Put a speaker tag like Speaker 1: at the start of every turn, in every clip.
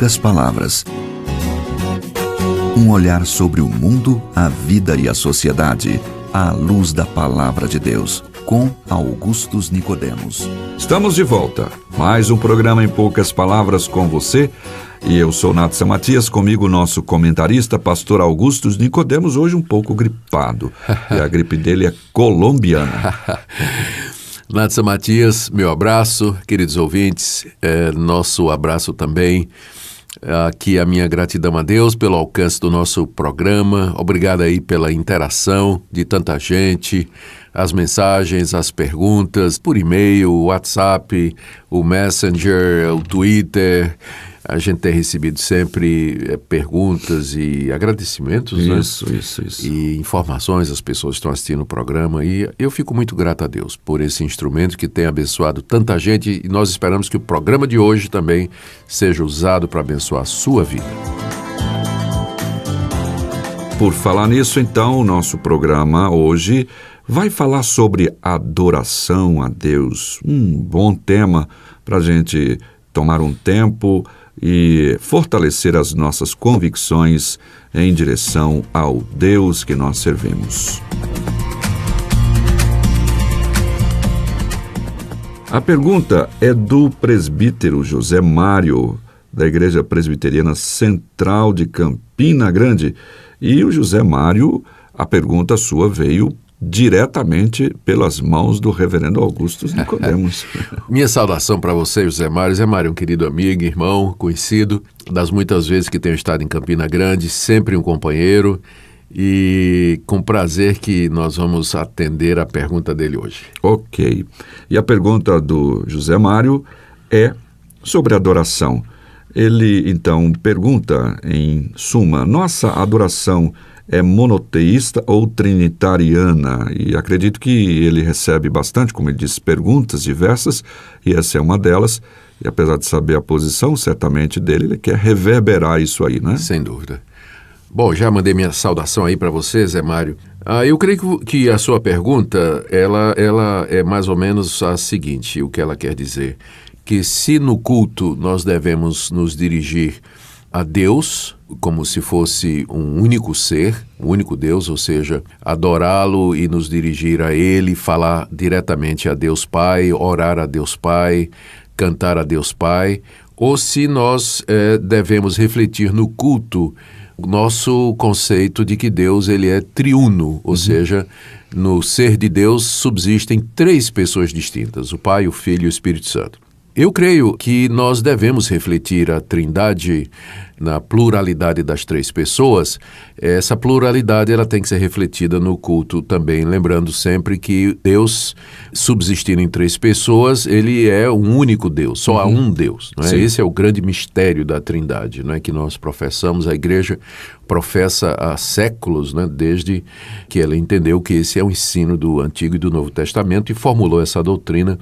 Speaker 1: poucas palavras. Um olhar sobre o mundo, a vida e a sociedade, à luz da Palavra de Deus, com Augustus Nicodemos.
Speaker 2: Estamos de volta. Mais um programa em poucas palavras com você. E eu sou Natsa Matias, comigo o nosso comentarista, pastor Augustus Nicodemos, hoje um pouco gripado. E a gripe dele é colombiana.
Speaker 3: Natsa Matias, meu abraço, queridos ouvintes, nosso abraço também. Aqui a minha gratidão a Deus pelo alcance do nosso programa. Obrigado aí pela interação de tanta gente, as mensagens, as perguntas, por e-mail, o WhatsApp, o Messenger, o Twitter. A gente tem recebido sempre perguntas e agradecimentos,
Speaker 2: Isso.
Speaker 3: E informações, as pessoas estão assistindo o programa, e eu fico muito grato a Deus por esse instrumento que tem abençoado tanta gente, e nós esperamos que o programa de hoje também seja usado para abençoar a sua vida.
Speaker 2: Por falar nisso, então, o nosso programa hoje vai falar sobre adoração a Deus. Um bom tema para a gente tomar um tempo e fortalecer as nossas convicções em direção ao Deus que nós servimos. A pergunta é do presbítero José Mário, da Igreja Presbiteriana Central de Campina Grande. E o José Mário, a pergunta sua veio diretamente pelas mãos do reverendo Augustus Nicodemos.
Speaker 3: Minha saudação para você, José Mário. José Mário é um querido amigo, irmão, conhecido, das muitas vezes que tenho estado em Campina Grande, sempre um companheiro, e com prazer que nós vamos atender a pergunta dele hoje.
Speaker 2: Ok. E a pergunta do José Mário é sobre adoração. Ele, então, pergunta, em suma, nossa adoração é monoteísta ou trinitariana? E acredito que ele recebe bastante, como ele disse, perguntas diversas, e essa é uma delas. E apesar de saber a posição, certamente, dele, ele quer reverberar isso aí, né?
Speaker 3: Sem dúvida. Bom, já mandei minha saudação aí para você, Zé Mário. Eu creio que a sua pergunta, ela é mais ou menos a seguinte, o que ela quer dizer, que se no culto nós devemos nos dirigir a Deus, como se fosse um único ser, um único Deus, ou seja, adorá-lo e nos dirigir a Ele, falar diretamente a Deus Pai, orar a Deus Pai, cantar a Deus Pai, ou se nós devemos refletir no culto o nosso conceito de que Deus ele é triuno, ou seja, no ser de Deus subsistem três pessoas distintas, o Pai, o Filho e o Espírito Santo. Eu creio que nós devemos refletir a Trindade na pluralidade das três pessoas. Essa pluralidade ela tem que ser refletida no culto também, lembrando sempre que Deus, subsistindo em três pessoas, ele é um único Deus, só há um Deus. Não é? Esse é o grande mistério da Trindade, não é? Que nós professamos, a Igreja professa há séculos, né? Desde que ela entendeu que esse é o ensino do Antigo e do Novo Testamento e formulou essa doutrina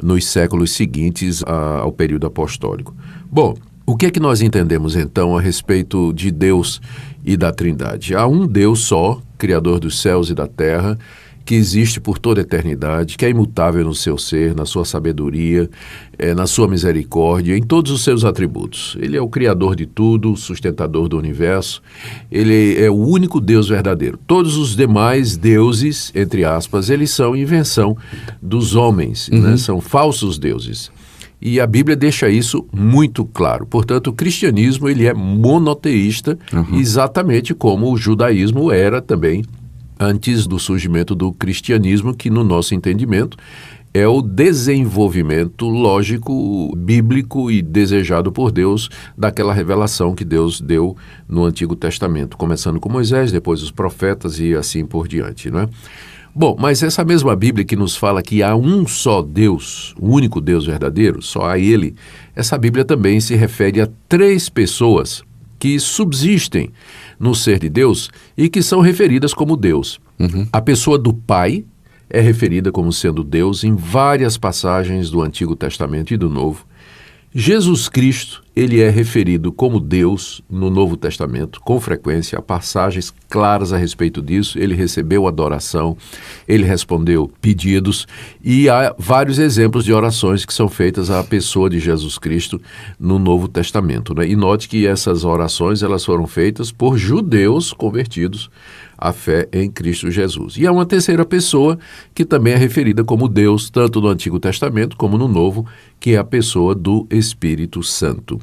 Speaker 3: nos séculos seguintes ao período apostólico. Bom, o que é que nós entendemos então a respeito de Deus e da Trindade? Há um Deus só, Criador dos céus e da terra, que existe por toda a eternidade, que é imutável no seu ser, na sua sabedoria, na sua misericórdia, em todos os seus atributos. Ele é o Criador de tudo, sustentador do universo, ele é o único Deus verdadeiro. Todos os demais deuses, entre aspas, eles são invenção dos homens, né? São falsos deuses. E a Bíblia deixa isso muito claro. Portanto, o cristianismo ele é monoteísta, exatamente como o judaísmo era também antes do surgimento do cristianismo, que no nosso entendimento é o desenvolvimento lógico, bíblico e desejado por Deus daquela revelação que Deus deu no Antigo Testamento, começando com Moisés, depois os profetas e assim por diante, não é? Bom, mas essa mesma Bíblia que nos fala que há um só Deus, o único Deus verdadeiro, só há Ele, essa Bíblia também se refere a três pessoas que subsistem no ser de Deus e que são referidas como Deus. A pessoa do Pai é referida como sendo Deus em várias passagens do Antigo Testamento e do Novo. Jesus Cristo, ele é referido como Deus no Novo Testamento, com frequência, há passagens claras a respeito disso. Ele recebeu adoração, ele respondeu pedidos, e há vários exemplos de orações que são feitas à pessoa de Jesus Cristo no Novo Testamento, né? E note que essas orações elas foram feitas por judeus convertidos à fé em Cristo Jesus. E há uma terceira pessoa que também é referida como Deus, tanto no Antigo Testamento como no Novo, que é a pessoa do Espírito Santo.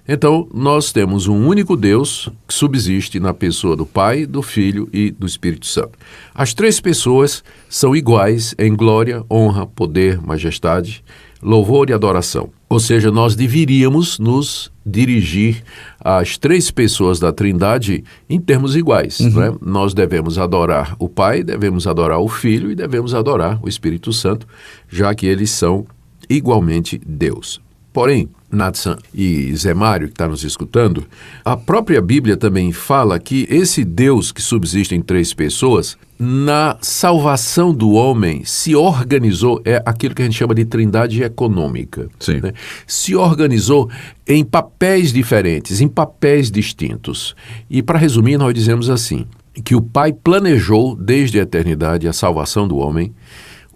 Speaker 3: Então, nós temos um único Deus que subsiste na pessoa do Pai, do Filho e do Espírito Santo. As três pessoas são iguais em glória, honra, poder, majestade, louvor e adoração. Ou seja, nós deveríamos nos dirigir às três pessoas da Trindade em termos iguais. Né? Nós devemos adorar o Pai, devemos adorar o Filho e devemos adorar o Espírito Santo, já que eles são igualmente Deus. Porém, Natsan e Zé Mário, que está nos escutando, a própria Bíblia também fala que esse Deus que subsiste em três pessoas, na salvação do homem, se organizou, é aquilo que a gente chama de trindade econômica.
Speaker 2: Sim.
Speaker 3: Né? Se organizou em papéis diferentes, em papéis distintos. E, para resumir, nós dizemos assim, que o Pai planejou desde a eternidade a salvação do homem,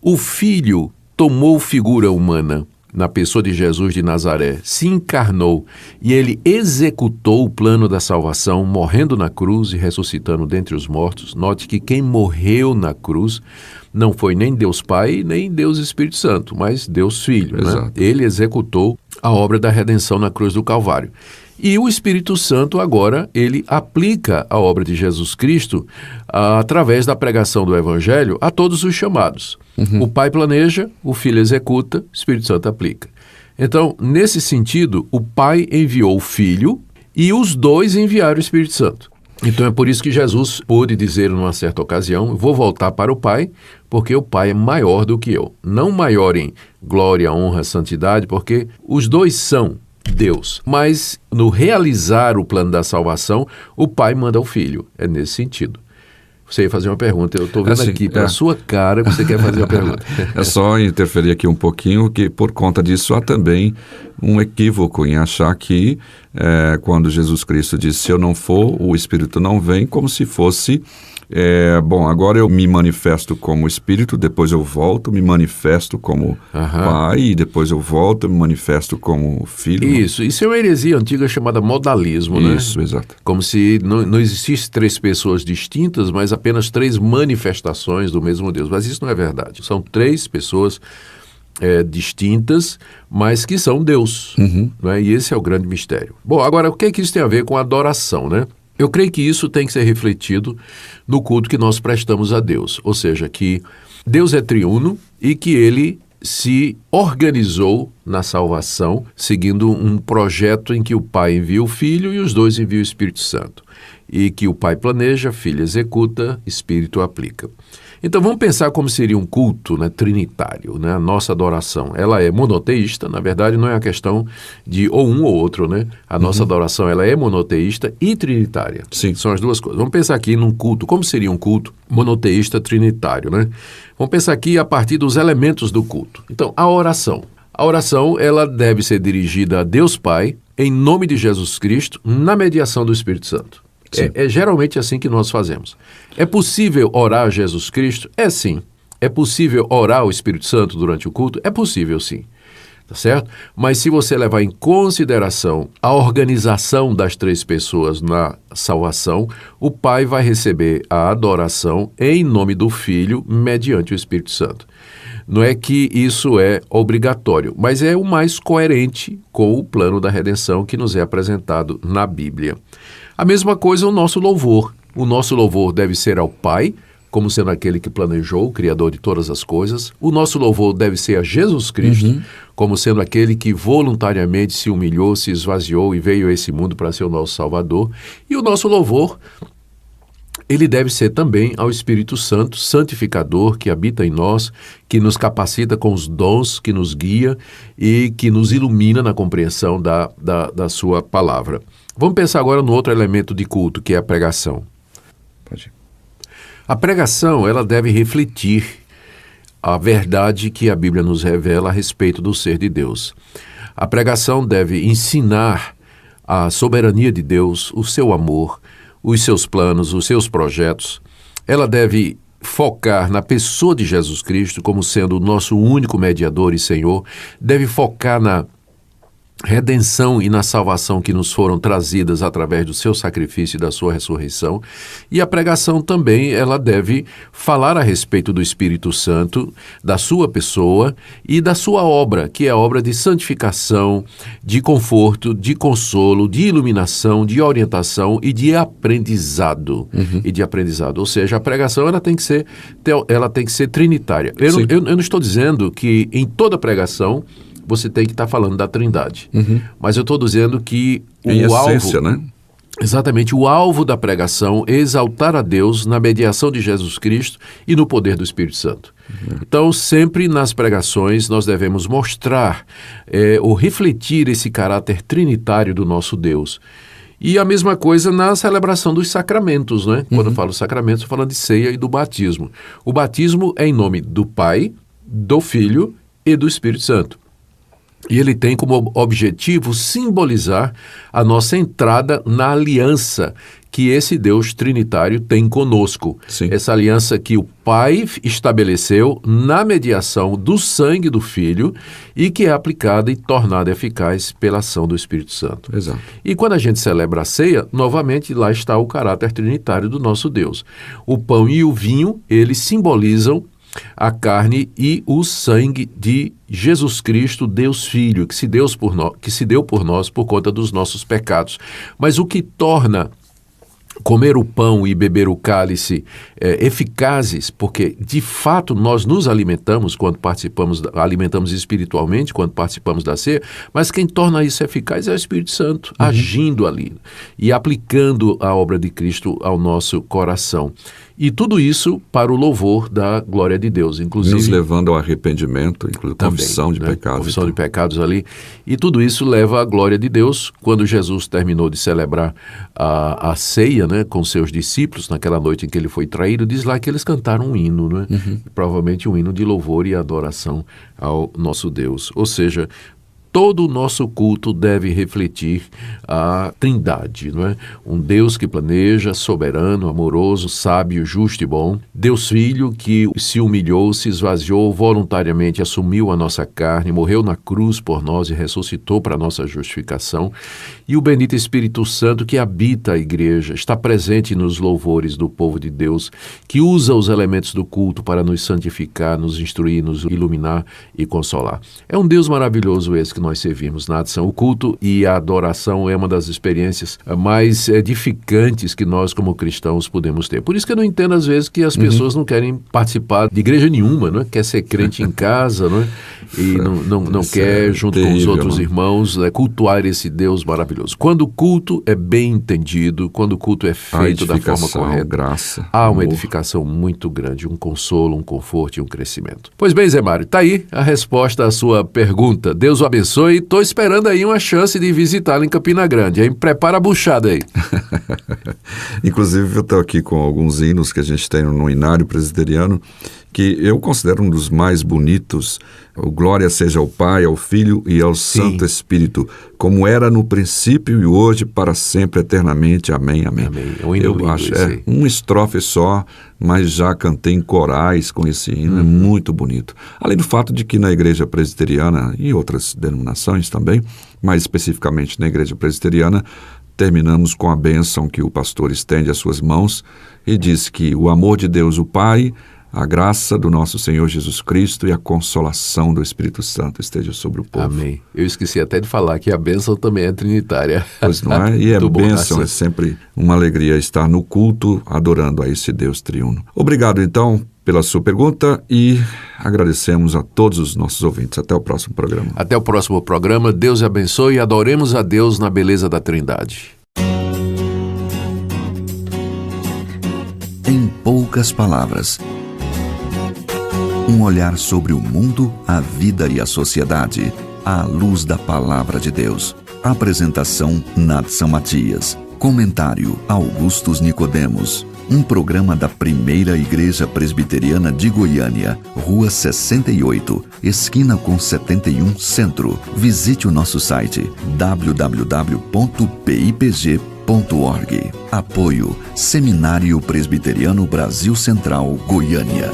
Speaker 3: o Filho tomou figura humana, na pessoa de Jesus de Nazaré, se encarnou e ele executou o plano da salvação, morrendo na cruz e ressuscitando dentre os mortos. Note que quem morreu na cruz não foi nem Deus Pai, nem Deus Espírito Santo, mas Deus Filho. Né? Ele executou a obra da redenção na cruz do Calvário. E o Espírito Santo agora, ele aplica a obra de Jesus Cristo através da pregação do Evangelho a todos os chamados. O Pai planeja, o Filho executa, o Espírito Santo aplica. Então, nesse sentido, o Pai enviou o Filho e os dois enviaram o Espírito Santo. Então é por isso que Jesus pôde dizer numa certa ocasião, vou voltar para o Pai, porque o Pai é maior do que eu. Não maior em glória, honra, santidade, porque os dois são Deus, mas no realizar o plano da salvação, o Pai manda o Filho. É nesse sentido. Você ia fazer uma pergunta, eu estou vendo
Speaker 2: assim,
Speaker 3: aqui pela sua cara que você quer fazer uma pergunta.
Speaker 2: É só interferir aqui um pouquinho, que por conta disso há também um equívoco em achar que quando Jesus Cristo disse, se eu não for, o Espírito não vem, como se fosse... bom, agora eu me manifesto como Espírito, depois eu volto, me manifesto como Pai, e depois eu volto, me manifesto como Filho.
Speaker 3: Isso é uma heresia antiga chamada modalismo, né?
Speaker 2: Isso, exato.
Speaker 3: Como se não existissem três pessoas distintas, mas apenas três manifestações do mesmo Deus. Mas isso não é verdade. São três pessoas distintas, mas que são Deus. Né? E esse é o grande mistério. Bom, agora, o que é que isso tem a ver com a adoração, né? Eu creio que isso tem que ser refletido no culto que nós prestamos a Deus. Ou seja, que Deus é triuno e que Ele se organizou na salvação, seguindo um projeto em que o Pai envia o Filho e os dois enviam o Espírito Santo. E que o Pai planeja, Filho executa, Espírito aplica. Então vamos pensar como seria um culto, né, trinitário, né? A nossa adoração, ela é monoteísta, na verdade não é a questão de ou um ou outro, né? A nossa adoração, ela é monoteísta e trinitária.
Speaker 2: Sim.
Speaker 3: São as duas coisas. Vamos pensar aqui num culto, como seria um culto monoteísta trinitário, né? Vamos pensar aqui a partir dos elementos do culto. Então, a oração. A oração, ela deve ser dirigida a Deus Pai, em nome de Jesus Cristo, na mediação do Espírito Santo. É geralmente assim que nós fazemos. É possível orar a Jesus Cristo? É sim. É possível orar ao Espírito Santo durante o culto? É possível sim. Tá certo? Mas se você levar em consideração a organização das três pessoas na salvação, o Pai vai receber a adoração em nome do Filho, mediante o Espírito Santo. Não é que isso é obrigatório, mas é o mais coerente com o plano da redenção que nos é apresentado na Bíblia. A mesma coisa o nosso louvor. O nosso louvor deve ser ao Pai, como sendo aquele que planejou, o Criador de todas as coisas. O nosso louvor deve ser a Jesus Cristo, como sendo aquele que voluntariamente se humilhou, se esvaziou e veio a esse mundo para ser o nosso Salvador. E o nosso louvor, ele deve ser também ao Espírito Santo, santificador, que habita em nós, que nos capacita com os dons, que nos guia e que nos ilumina na compreensão da sua palavra. Vamos pensar agora no outro elemento de culto, que é a pregação.
Speaker 2: Pode ir.
Speaker 3: A pregação, ela deve refletir a verdade que a Bíblia nos revela a respeito do ser de Deus. A pregação deve ensinar a soberania de Deus, o seu amor, os seus planos, os seus projetos. Ela deve focar na pessoa de Jesus Cristo como sendo o nosso único mediador e Senhor, deve focar na redenção e na salvação que nos foram trazidas através do seu sacrifício e da sua ressurreição. E a pregação também, ela deve falar a respeito do Espírito Santo, da sua pessoa e da sua obra, que é a obra de santificação, de conforto, de consolo, de iluminação, de orientação e de aprendizado. Ou seja, a pregação ela tem que ser trinitária. Eu não estou dizendo que em toda pregação você tem que estar falando da Trindade. Mas eu estou dizendo que o
Speaker 2: essência,
Speaker 3: alvo...
Speaker 2: né?
Speaker 3: Exatamente, o alvo da pregação é exaltar a Deus na mediação de Jesus Cristo e no poder do Espírito Santo. Então, sempre nas pregações nós devemos mostrar ou refletir esse caráter trinitário do nosso Deus. E a mesma coisa na celebração dos sacramentos, né? Quando eu falo sacramentos, eu estou falando de ceia e do batismo. O batismo é em nome do Pai, do Filho e do Espírito Santo. E ele tem como objetivo simbolizar a nossa entrada na aliança que esse Deus trinitário tem conosco.
Speaker 2: Sim.
Speaker 3: Essa aliança que o Pai estabeleceu na mediação do sangue do Filho e que é aplicada e tornada eficaz pela ação do Espírito Santo.
Speaker 2: Exato.
Speaker 3: E quando a gente celebra a ceia, novamente lá está o caráter trinitário do nosso Deus. O pão e o vinho, eles simbolizam a carne e o sangue de Jesus Cristo, Deus Filho, que se deu por nós por conta dos nossos pecados. Mas o que torna comer o pão e beber o cálice eficazes, porque de fato nós nos alimentamos quando alimentamos espiritualmente quando participamos da ceia, mas quem torna isso eficaz é o Espírito Santo, agindo ali e aplicando a obra de Cristo ao nosso coração. E tudo isso para o louvor da glória de Deus, inclusive... Nos
Speaker 2: levando ao arrependimento, inclusive confissão de pecados.
Speaker 3: Confissão de pecados ali. E tudo isso leva à glória de Deus. Quando Jesus terminou de celebrar a ceia, né, com seus discípulos, naquela noite em que ele foi traído, diz lá que eles cantaram um hino, né? Provavelmente um hino de louvor e adoração ao nosso Deus. Ou seja, todo o nosso culto deve refletir a Trindade, não é? Um Deus que planeja, soberano, amoroso, sábio, justo e bom. Deus Filho que se humilhou, se esvaziou voluntariamente, assumiu a nossa carne, morreu na cruz por nós e ressuscitou para a nossa justificação. E o bendito Espírito Santo que habita a igreja, está presente nos louvores do povo de Deus, que usa os elementos do culto para nos santificar, nos instruir, nos iluminar e consolar. É um Deus maravilhoso esse que nós servimos na adição. O culto e a adoração é uma das experiências mais edificantes que nós como cristãos podemos ter. Por isso que eu não entendo às vezes que as pessoas não querem participar de igreja nenhuma, não é? Quer ser crente em casa, não é? E não quer, junto com os outros irmãos, cultuar esse Deus maravilhoso. Quando o culto é bem entendido, quando o culto é feito da forma correta,
Speaker 2: graça,
Speaker 3: há uma edificação muito grande, um consolo, um conforto e um crescimento. Pois bem, Zé Mário, está aí a resposta à sua pergunta. Deus o abençoe. Estou esperando aí uma chance de visitá-lo em Campina Grande. Aí prepara a buchada aí.
Speaker 2: Inclusive, eu estou aqui com alguns hinos que a gente tem no Inário Presbiteriano, que eu considero um dos mais bonitos. O Glória seja ao Pai, ao Filho e ao Santo Espírito, como era no princípio e hoje, para sempre, eternamente. Amém, amém.
Speaker 3: Amém. É um hino lindo,
Speaker 2: acho, uma estrofe só, mas já cantei em corais com esse hino, é muito bonito. Além do fato de que na Igreja Presbiteriana e outras denominações também, mais especificamente na Igreja Presbiteriana, terminamos com a bênção que o pastor estende às suas mãos e diz que o amor de Deus, o Pai, a graça do nosso Senhor Jesus Cristo e a consolação do Espírito Santo esteja sobre o povo.
Speaker 3: Amém. Eu esqueci até de falar que a bênção também é trinitária.
Speaker 2: Pois não é? E a bênção é sempre uma alegria estar no culto adorando a esse Deus triuno. Obrigado, então, pela sua pergunta e agradecemos a todos os nossos ouvintes. Até o próximo programa.
Speaker 3: Até o próximo programa. Deus abençoe e adoremos a Deus na beleza da Trindade.
Speaker 1: Em poucas palavras, um olhar sobre o mundo, a vida e a sociedade, à luz da Palavra de Deus. Apresentação, Nadson Matias. Comentário, Augustus Nicodemos. um programa da Primeira Igreja Presbiteriana de Goiânia, Rua 68, esquina com 71 Centro. Visite o nosso site www.pipg.org. Apoio Seminário Presbiteriano Brasil Central, Goiânia.